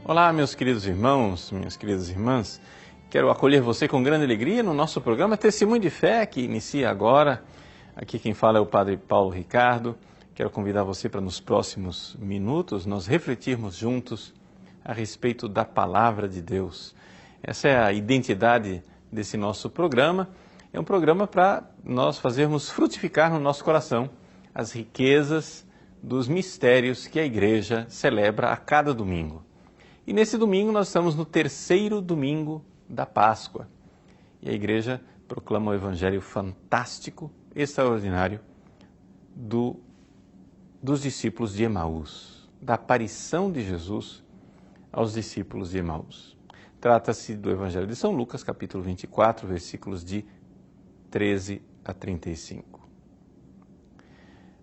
Olá, meus queridos irmãos, minhas queridas irmãs. Quero acolher você com grande alegria no nosso programa Testemunho de Fé, que inicia agora. Aqui quem fala é o Padre Paulo Ricardo. Quero convidar você para nos próximos minutos nós refletirmos juntos a respeito da Palavra de Deus. Essa é a identidade desse nosso programa. É um programa para nós fazermos frutificar no nosso coração as riquezas dos mistérios que a Igreja celebra a cada domingo. E nesse domingo nós estamos no terceiro domingo da Páscoa. E a Igreja proclama o Evangelho fantástico, extraordinário, dos discípulos de Emaús, da aparição de Jesus aos discípulos de Emaús. Trata-se do Evangelho de São Lucas, capítulo 24, versículos de 13 a 35.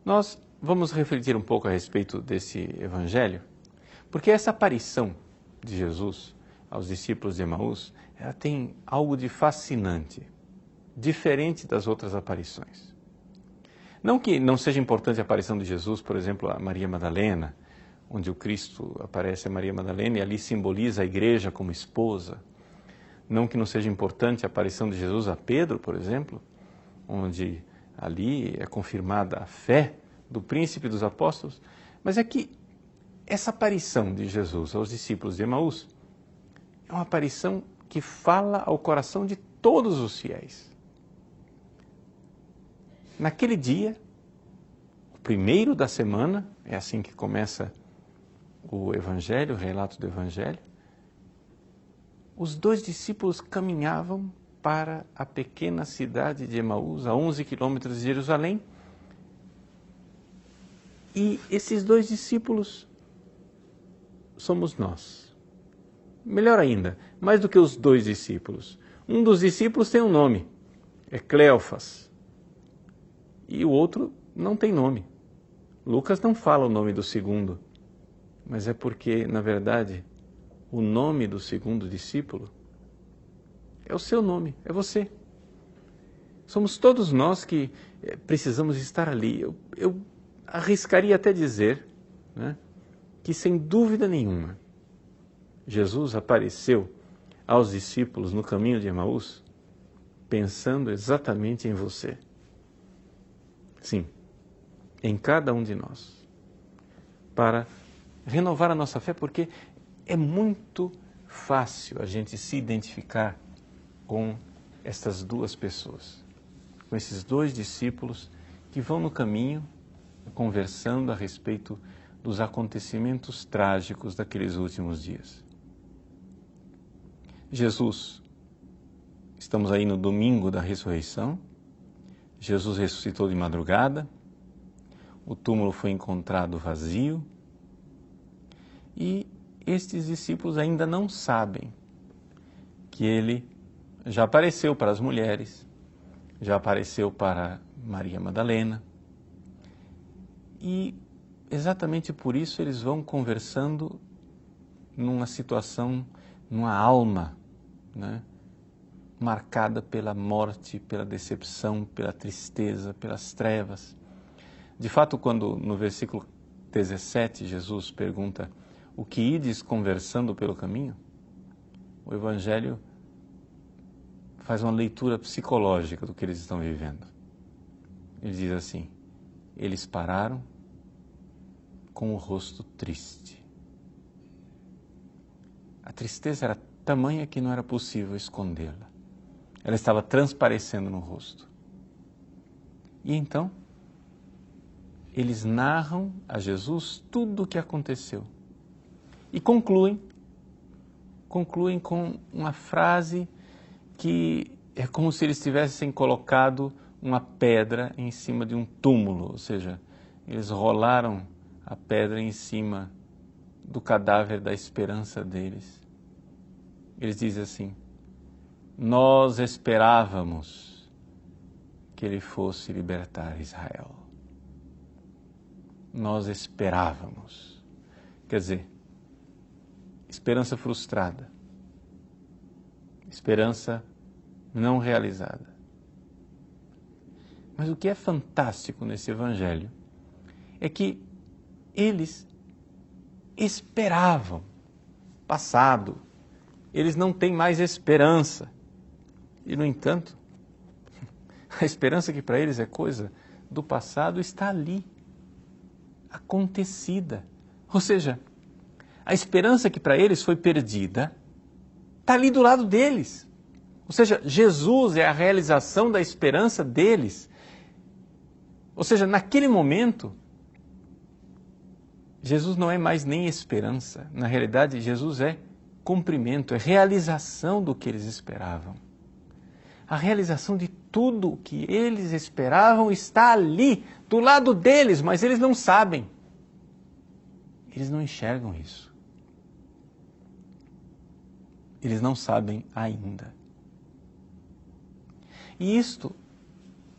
Nós vamos refletir um pouco a respeito desse Evangelho, porque essa aparição de Jesus aos discípulos de Emaús, ela tem algo de fascinante, diferente das outras aparições. Não que não seja importante a aparição de Jesus, por exemplo, a Maria Madalena, onde o Cristo aparece a Maria Madalena e ali simboliza a igreja como esposa. Não que não seja importante a aparição de Jesus a Pedro, por exemplo, onde ali é confirmada a fé do príncipe dos apóstolos, mas é que essa aparição de Jesus aos discípulos de Emaús é uma aparição que fala ao coração de todos os fiéis. Naquele dia, o primeiro da semana, é assim que começa o Evangelho, o relato do Evangelho, os dois discípulos caminhavam para a pequena cidade de Emaús, a 11 quilômetros de Jerusalém, e esses dois discípulos somos nós. Melhor ainda, mais do que os dois discípulos. Um dos discípulos tem um nome, é Cleofas. E o outro não tem nome. Lucas não fala o nome do segundo, mas é porque, na verdade, o nome do segundo discípulo é o seu nome, é você. Somos todos nós que precisamos estar ali. Eu arriscaria até dizer, né, que sem dúvida nenhuma, Jesus apareceu aos discípulos no caminho de Emaús pensando exatamente em você. Sim, em cada um de nós. Para renovar a nossa fé, porque é muito fácil a gente se identificar com estas duas pessoas, com esses dois discípulos que vão no caminho conversando a respeito dos acontecimentos trágicos daqueles últimos dias. Jesus, estamos aí no domingo da ressurreição, Jesus ressuscitou de madrugada, o túmulo foi encontrado vazio e estes discípulos ainda não sabem que ele já apareceu para as mulheres, já apareceu para Maria Madalena e exatamente por isso eles vão conversando numa situação, numa alma, né, marcada pela morte, pela decepção, pela tristeza, pelas trevas. De fato, quando no versículo 17 Jesus pergunta: o que ides conversando pelo caminho? O Evangelho faz uma leitura psicológica do que eles estão vivendo. Ele diz assim: eles pararam com o rosto triste. A tristeza era tamanha que não era possível escondê-la. Ela estava transparecendo no rosto. E então, eles narram a Jesus tudo o que aconteceu. E concluem com uma frase que é como se eles tivessem colocado uma pedra em cima de um túmulo, ou seja, eles rolaram a pedra em cima do cadáver da esperança deles. Eles dizem assim: nós esperávamos que ele fosse libertar Israel. Nós esperávamos. Quer dizer, esperança frustrada, esperança não realizada. Mas o que é fantástico nesse Evangelho é que eles esperavam passado. Eles não têm mais esperança. E, no entanto, a esperança que para eles é coisa do passado está ali, acontecida. Ou seja, a esperança que para eles foi perdida está ali do lado deles. Ou seja, Jesus é a realização da esperança deles. Ou seja, naquele momento, Jesus não é mais nem esperança. Na realidade, Jesus é cumprimento, é realização do que eles esperavam. A realização de tudo o que eles esperavam está ali, do lado deles, mas eles não sabem. Eles não enxergam isso. Eles não sabem ainda. E isto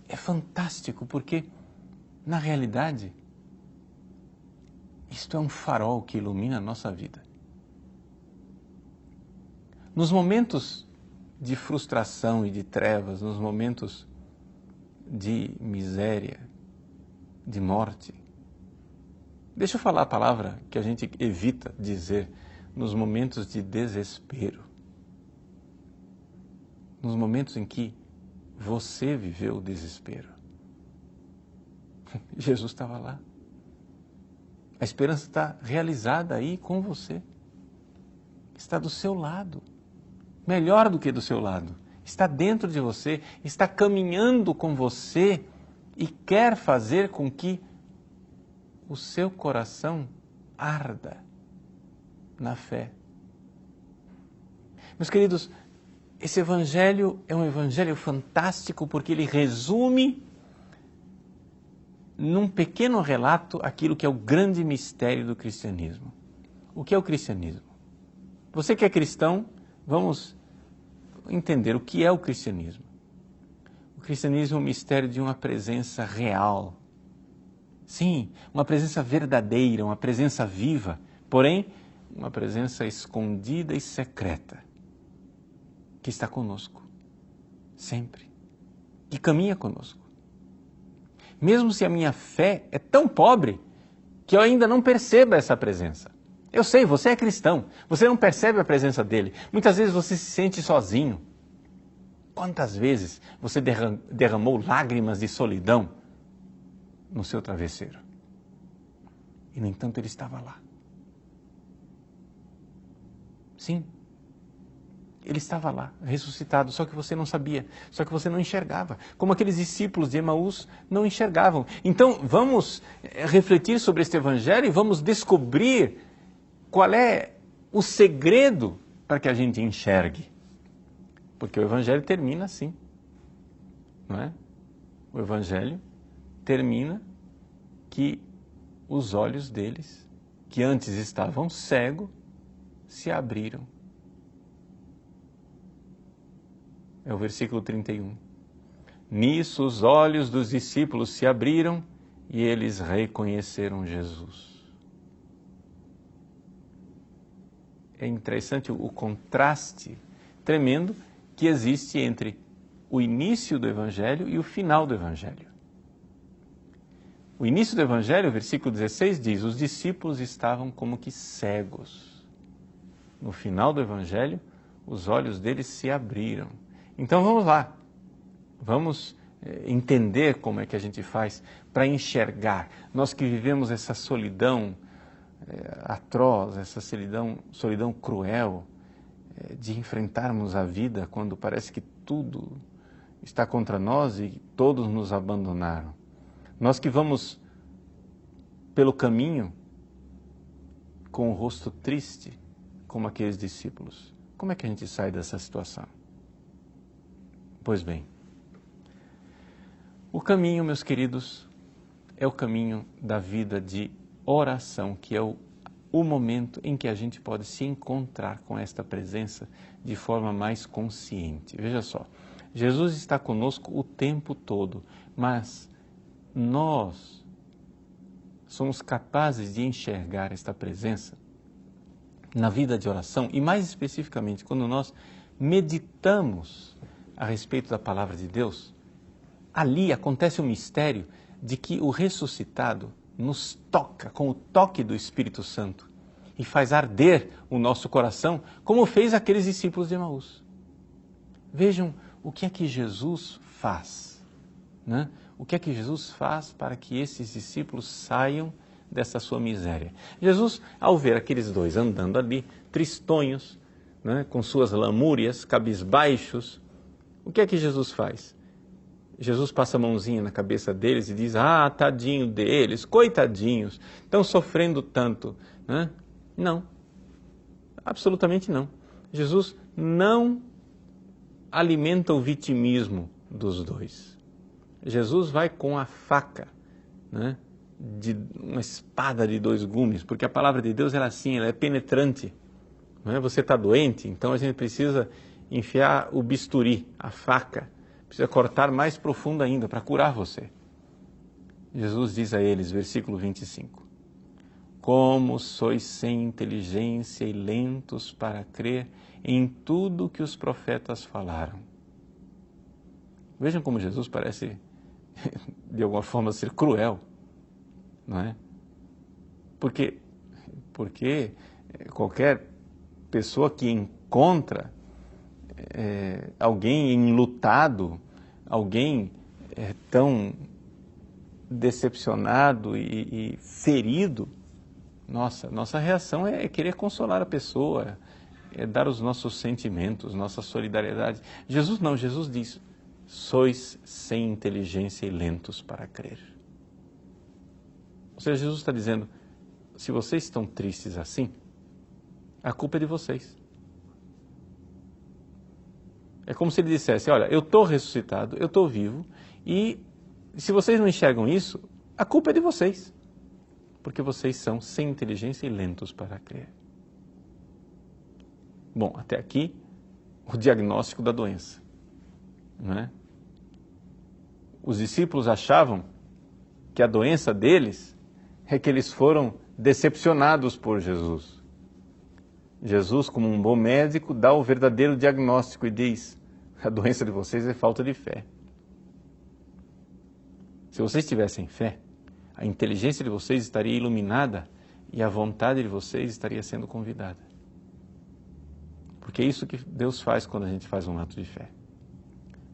é fantástico, porque, na realidade, isto é um farol que ilumina a nossa vida. Nos momentos de frustração e de trevas, nos momentos de miséria, de morte, deixa eu falar a palavra que a gente evita dizer, nos momentos de desespero, nos momentos em que você viveu o desespero. Jesus estava lá. A esperança está realizada aí com você. Está do seu lado. Melhor do que do seu lado. Está dentro de você, está caminhando com você e quer fazer com que o seu coração arda na fé. Meus queridos, esse evangelho é um evangelho fantástico porque ele resume num pequeno relato aquilo que é o grande mistério do cristianismo. O que é o cristianismo? Você que é cristão, vamos entender o que é o cristianismo. O cristianismo é o mistério de uma presença real. Sim, uma presença verdadeira, uma presença viva, porém, uma presença escondida e secreta, que está conosco, sempre, que caminha conosco. Mesmo se a minha fé é tão pobre que eu ainda não perceba essa presença. Eu sei, você é cristão, você não percebe a presença dele. Muitas vezes você se sente sozinho. Quantas vezes você derramou lágrimas de solidão no seu travesseiro? E, no entanto, ele estava lá. Sim, ele estava lá, ressuscitado, só que você não sabia, só que você não enxergava, como aqueles discípulos de Emaús não enxergavam. Então, vamos refletir sobre este evangelho e vamos descobrir qual é o segredo para que a gente enxergue. Porque o evangelho termina assim, não é? O evangelho termina que os olhos deles, que antes estavam cegos, se abriram. É o versículo 31. Nisso os olhos dos discípulos se abriram e eles reconheceram Jesus. É interessante o contraste tremendo que existe entre o início do Evangelho e o final do Evangelho. O início do Evangelho, versículo 16, diz: os discípulos estavam como que cegos. No final do Evangelho, os olhos deles se abriram. Então vamos lá, vamos entender como é que a gente faz para enxergar. Nós que vivemos essa solidão atroz, essa solidão cruel, de enfrentarmos a vida quando parece que tudo está contra nós e todos nos abandonaram. Nós que vamos pelo caminho com o rosto triste, como aqueles discípulos. Como é que a gente sai dessa situação? Pois bem, o caminho, meus queridos, é o caminho da vida de oração, que é o momento em que a gente pode se encontrar com esta presença de forma mais consciente. Veja só, Jesus está conosco o tempo todo, mas nós somos capazes de enxergar esta presença na vida de oração e, mais especificamente, quando nós meditamos a respeito da palavra de Deus. Ali acontece o mistério de que o ressuscitado nos toca com o toque do Espírito Santo e faz arder o nosso coração, como fez aqueles discípulos de Emaús. Vejam o que é que Jesus faz, né? O que é que Jesus faz para que esses discípulos saiam dessa sua miséria? Jesus, ao ver aqueles dois andando ali, tristonhos, né, com suas lamúrias, cabisbaixos, o que é que Jesus faz? Jesus passa a mãozinha na cabeça deles e diz, ah, tadinho deles, coitadinhos, estão sofrendo tanto, né? Não, absolutamente não. Jesus não alimenta o vitimismo dos dois. Jesus vai com a faca, né, de uma espada de dois gumes, porque a palavra de Deus ela é assim, ela é penetrante. Não é? Você está doente, então a gente precisa enfiar o bisturi, a faca, precisa cortar mais profundo ainda para curar você. Jesus diz a eles, versículo 25, como sois sem inteligência e lentos para crer em tudo que os profetas falaram. Vejam como Jesus parece, de alguma forma, ser cruel, não é? Porque qualquer pessoa que encontra alguém enlutado, alguém tão decepcionado e ferido, nossa reação é querer consolar a pessoa, é dar os nossos sentimentos, nossa solidariedade. Jesus não, Jesus diz, sois sem inteligência e lentos para crer. Ou seja, Jesus está dizendo, se vocês estão tristes assim, a culpa é de vocês. É como se ele dissesse, olha, eu estou ressuscitado, eu estou vivo, e se vocês não enxergam isso, a culpa é de vocês. Porque vocês são sem inteligência e lentos para crer. Bom, até aqui, o diagnóstico da doença. Não é? Os discípulos achavam que a doença deles é que eles foram decepcionados por Jesus. Jesus, como um bom médico, dá o verdadeiro diagnóstico e diz, a doença de vocês é falta de fé. Se vocês tivessem fé, a inteligência de vocês estaria iluminada e a vontade de vocês estaria sendo convidada. Porque é isso que Deus faz quando a gente faz um ato de fé.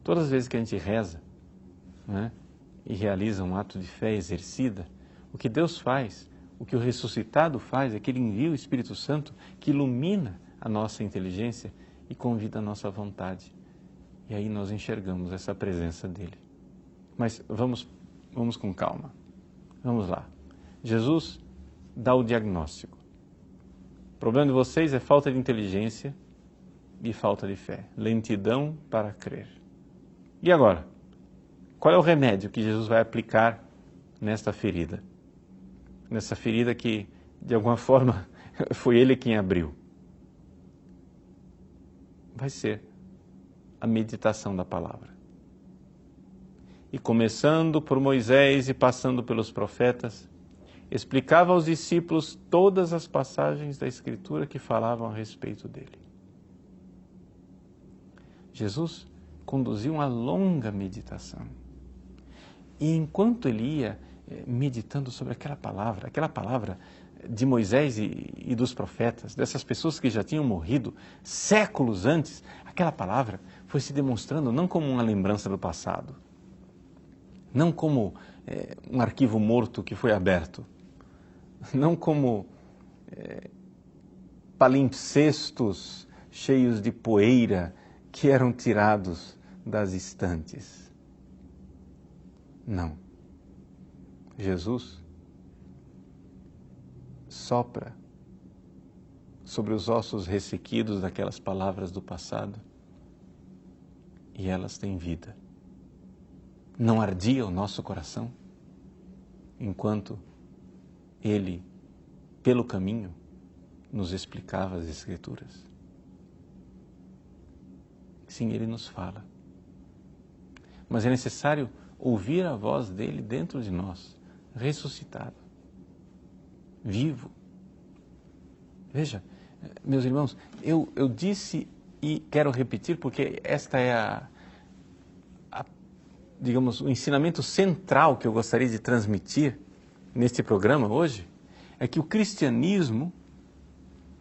Todas as vezes que a gente reza, né, e realiza um ato de fé exercida, o que Deus faz, o que o ressuscitado faz, é que Ele envia o Espírito Santo que ilumina a nossa inteligência e convida a nossa vontade. E aí nós enxergamos essa presença dEle. Mas vamos com calma. Vamos lá. Jesus dá o diagnóstico. O problema de vocês é falta de inteligência e falta de fé. Lentidão para crer. E agora? Qual é o remédio que Jesus vai aplicar nesta ferida? Nessa ferida que, de alguma forma, foi Ele quem abriu. Vai ser a meditação da palavra. E começando por Moisés e passando pelos profetas, explicava aos discípulos todas as passagens da Escritura que falavam a respeito dele. Jesus conduziu uma longa meditação. E enquanto ele ia meditando sobre aquela palavra de Moisés e dos profetas, dessas pessoas que já tinham morrido séculos antes, aquela palavra foi se demonstrando não como uma lembrança do passado, não como um arquivo morto que foi aberto, não como palimpsestos cheios de poeira que eram tirados das estantes. Não. Jesus sopra sobre os ossos ressequidos daquelas palavras do passado e elas têm vida. Não ardia o nosso coração enquanto Ele, pelo caminho, nos explicava as Escrituras? Sim, Ele nos fala. Mas é necessário ouvir a voz dEle dentro de nós, ressuscitado, vivo. Veja, meus irmãos, eu disse e quero repetir porque esta é digamos, o ensinamento central que eu gostaria de transmitir neste programa hoje, é que o cristianismo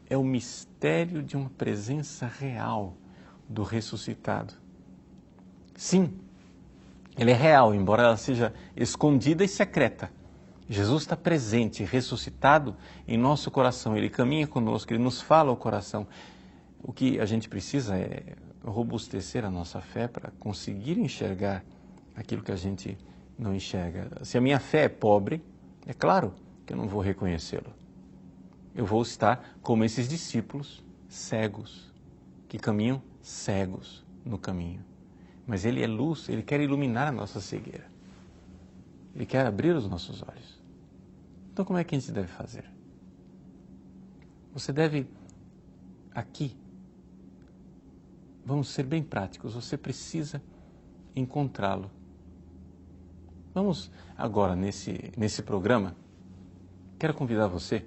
é o mistério de uma presença real do ressuscitado. Sim, ele é real, embora ela seja escondida e secreta. Jesus está presente, ressuscitado em nosso coração. Ele caminha conosco, Ele nos fala ao coração. O que a gente precisa é robustecer a nossa fé para conseguir enxergar aquilo que a gente não enxerga. Se a minha fé é pobre, é claro que eu não vou reconhecê-lo. Eu vou estar como esses discípulos cegos, que caminham cegos no caminho. Mas Ele é luz, Ele quer iluminar a nossa cegueira. Ele quer abrir os nossos olhos. Então como é que a gente deve fazer? Você deve, aqui, vamos ser bem práticos, você precisa encontrá-lo. Vamos agora, nesse programa, quero convidar você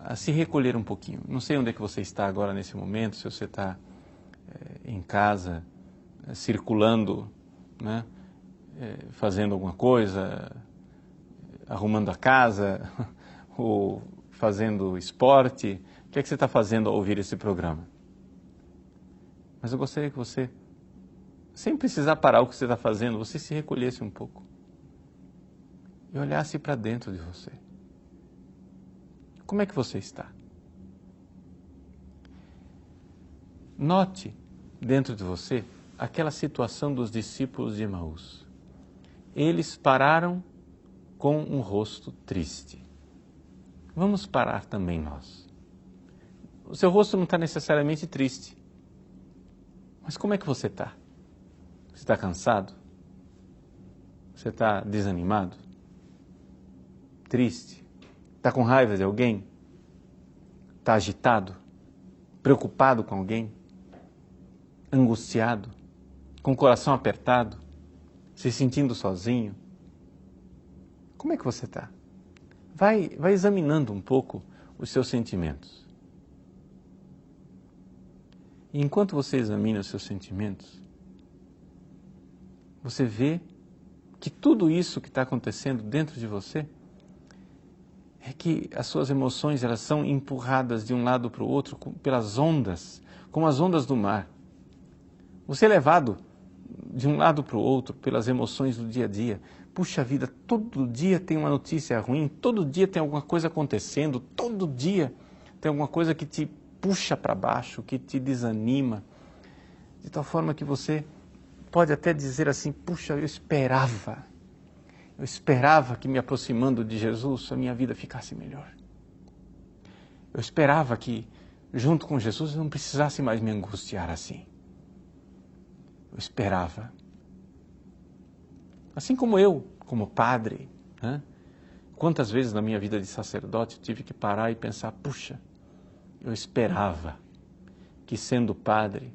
a se recolher um pouquinho. Não sei onde é que você está agora nesse momento, se você está em casa, circulando, né? Fazendo alguma coisa, arrumando a casa, ou fazendo esporte. O que é que você está fazendo ao ouvir esse programa? Mas eu gostaria que você, sem precisar parar o que você está fazendo, você se recolhesse um pouco e olhasse para dentro de você. Como é que você está? Note dentro de você aquela situação dos discípulos de Emaús. Eles pararam com um rosto triste. Vamos parar também nós. O seu rosto não está necessariamente triste. Mas como é que você está? Você está cansado? Você está desanimado? Triste? Está com raiva de alguém? Está agitado? Preocupado com alguém? Angustiado? Com o coração apertado? Se sentindo sozinho? Como é que você está? Vai examinando um pouco os seus sentimentos. E enquanto você examina os seus sentimentos, você vê que tudo isso que está acontecendo dentro de você é que as suas emoções elas são empurradas de um lado para o outro pelas ondas, como as ondas do mar. Você é levado de um lado para o outro pelas emoções do dia a dia. Puxa vida, todo dia tem uma notícia ruim, todo dia tem alguma coisa acontecendo, todo dia tem alguma coisa que te puxa para baixo, que te desanima, de tal forma que você pode até dizer assim, puxa, eu esperava que me aproximando de Jesus a minha vida ficasse melhor. Eu esperava que junto com Jesus eu não precisasse mais me angustiar assim. Eu esperava. Assim como eu, como padre, né? Quantas vezes na minha vida de sacerdote eu tive que parar e pensar, puxa, eu esperava que sendo padre,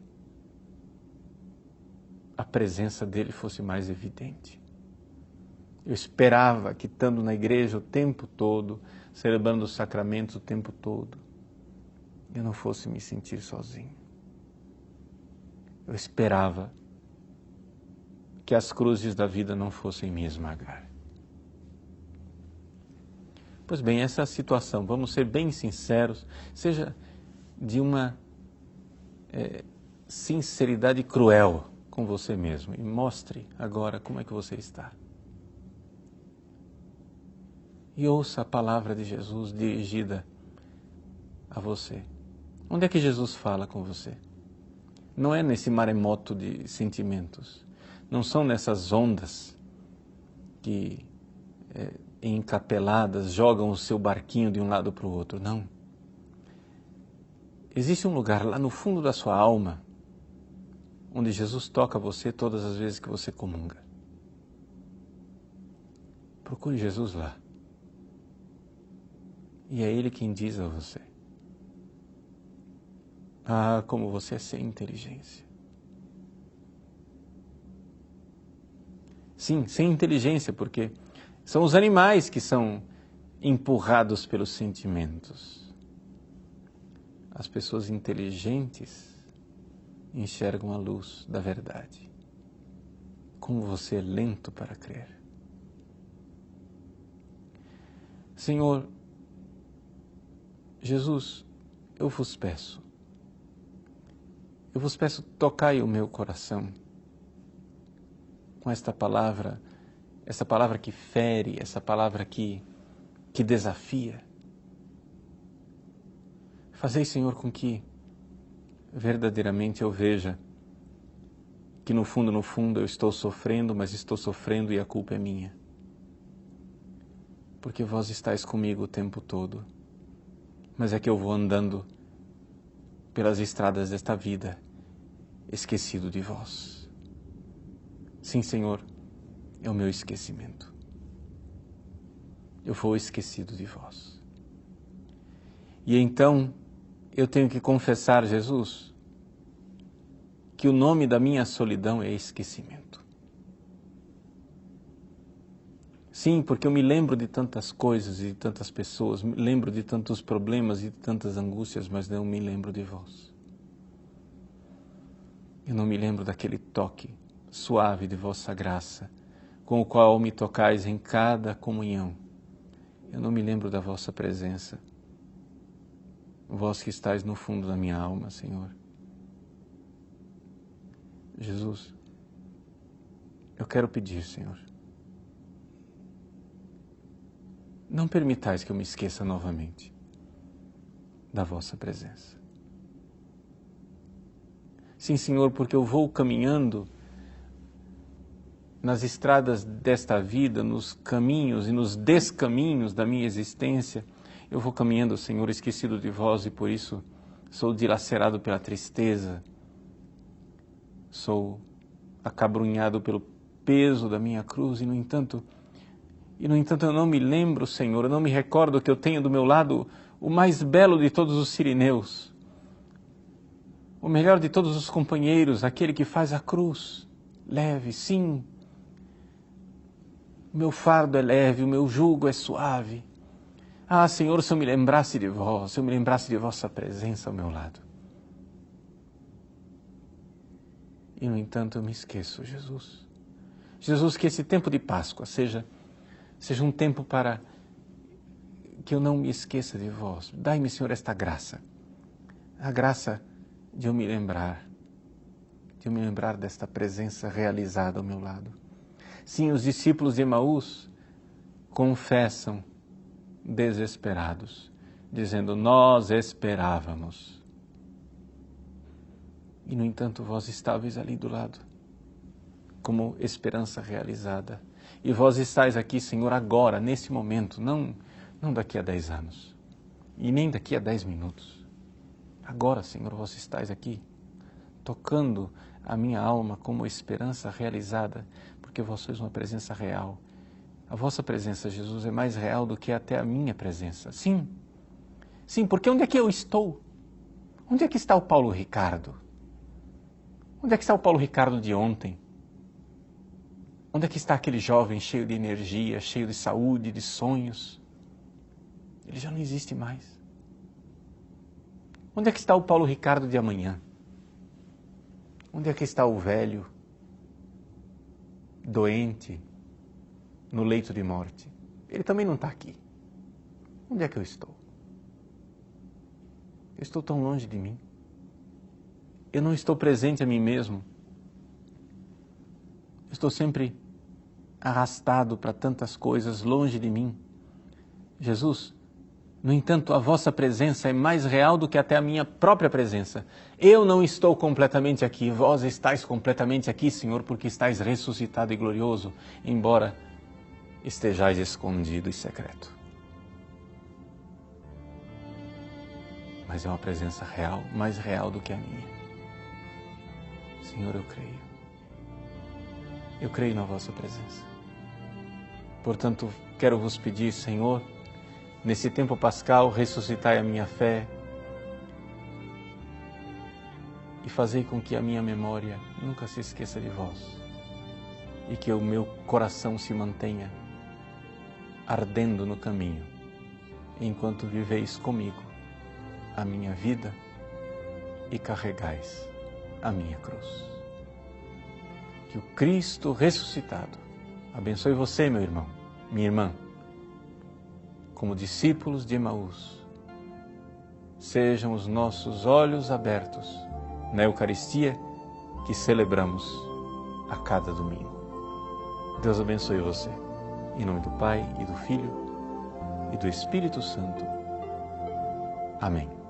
a presença dele fosse mais evidente. Eu esperava que estando na igreja o tempo todo, celebrando os sacramentos o tempo todo, eu não fosse me sentir sozinho. Eu esperava que as cruzes da vida não fossem me esmagar. Pois bem, essa é a situação, vamos ser bem sinceros, seja de uma sinceridade cruel com você mesmo e mostre agora como é que você está. E ouça a palavra de Jesus dirigida a você. Onde é que Jesus fala com você? Não é nesse maremoto de sentimentos, não são nessas ondas que encapeladas jogam o seu barquinho de um lado para o outro, não. Existe um lugar lá no fundo da sua alma onde Jesus toca você todas as vezes que você comunga. Procure Jesus lá. E é Ele quem diz a você: ah, como você é sem inteligência. Sim, sem inteligência, porque são os animais que são empurrados pelos sentimentos. As pessoas inteligentes enxergam a luz da verdade. Como você é lento para crer. Senhor, Jesus, eu vos peço, tocai o meu coração com esta palavra, essa palavra que fere, essa palavra que desafia. Fazei, Senhor, com que verdadeiramente eu veja que no fundo eu estou sofrendo, mas estou sofrendo e a culpa é minha. Porque vós estáis comigo o tempo todo, mas é que eu vou andando pelas estradas desta vida, esquecido de vós. Sim, Senhor, é o meu esquecimento. Eu vou esquecido de vós. E então eu tenho que confessar, Jesus, que o nome da minha solidão é esquecimento. Sim, porque eu me lembro de tantas coisas e de tantas pessoas, me lembro de tantos problemas e de tantas angústias, mas não me lembro de vós. Eu não me lembro daquele toque suave de vossa graça, com o qual me tocais em cada comunhão. Eu não me lembro da vossa presença, vós que estáis no fundo da minha alma, Senhor. Jesus, eu quero pedir, Senhor, não permitais que eu me esqueça novamente da vossa presença. Sim, Senhor, porque eu vou caminhando nas estradas desta vida, nos caminhos e nos descaminhos da minha existência. Eu vou caminhando, Senhor, esquecido de vós e por isso sou dilacerado pela tristeza, sou acabrunhado pelo peso da minha cruz e, no entanto, eu não me lembro, Senhor, eu não me recordo que eu tenho do meu lado o mais belo de todos os sirineus, o melhor de todos os companheiros, aquele que faz a cruz leve, sim. O meu fardo é leve, o meu jugo é suave. Ah, Senhor, se eu me lembrasse de vós, se eu me lembrasse de vossa presença ao meu lado. E, no entanto, eu me esqueço, Jesus. Jesus, que esse tempo de Páscoa seja um tempo para que eu não me esqueça de vós. Dai-me, Senhor, esta graça. A graça de eu me lembrar desta presença realizada ao meu lado. Sim, os discípulos de Emaús confessam desesperados, dizendo, nós esperávamos. E, no entanto, vós estáveis ali do lado, como esperança realizada. E vós estáis aqui, Senhor, agora, nesse momento, não daqui a 10 anos, e nem daqui a 10 minutos. Agora, Senhor, vós estáis aqui, tocando a minha alma como esperança realizada, porque vós sois uma presença real. A vossa presença, Jesus, é mais real do que até a minha presença. Sim, porque onde é que eu estou? Onde é que está o Paulo Ricardo? Onde é que está o Paulo Ricardo de ontem? Onde é que está aquele jovem cheio de energia, cheio de saúde, de sonhos? Ele já não existe mais. Onde é que está o Paulo Ricardo de amanhã? Onde é que está o velho, doente, no leito de morte? Ele também não está aqui. Onde é que eu estou? Eu estou tão longe de mim. Eu não estou presente a mim mesmo. Eu estou sempre arrastado para tantas coisas longe de mim. Jesus, no entanto, a vossa presença é mais real do que até a minha própria presença. Eu não estou completamente aqui, vós estáis completamente aqui, Senhor, porque estáis ressuscitado e glorioso, embora estejais escondido e secreto. Mas é uma presença real, mais real do que a minha. Senhor, eu creio. Eu creio na vossa presença. Portanto, quero vos pedir, Senhor, nesse tempo pascal, ressuscitai a minha fé e fazei com que a minha memória nunca se esqueça de vós e que o meu coração se mantenha ardendo no caminho, enquanto viveis comigo a minha vida e carregais a minha cruz. Que o Cristo ressuscitado abençoe você, meu irmão, minha irmã, como discípulos de Emaús, sejam os nossos olhos abertos na Eucaristia que celebramos a cada domingo. Deus abençoe você. Em nome do Pai, e do Filho, e do Espírito Santo. Amém.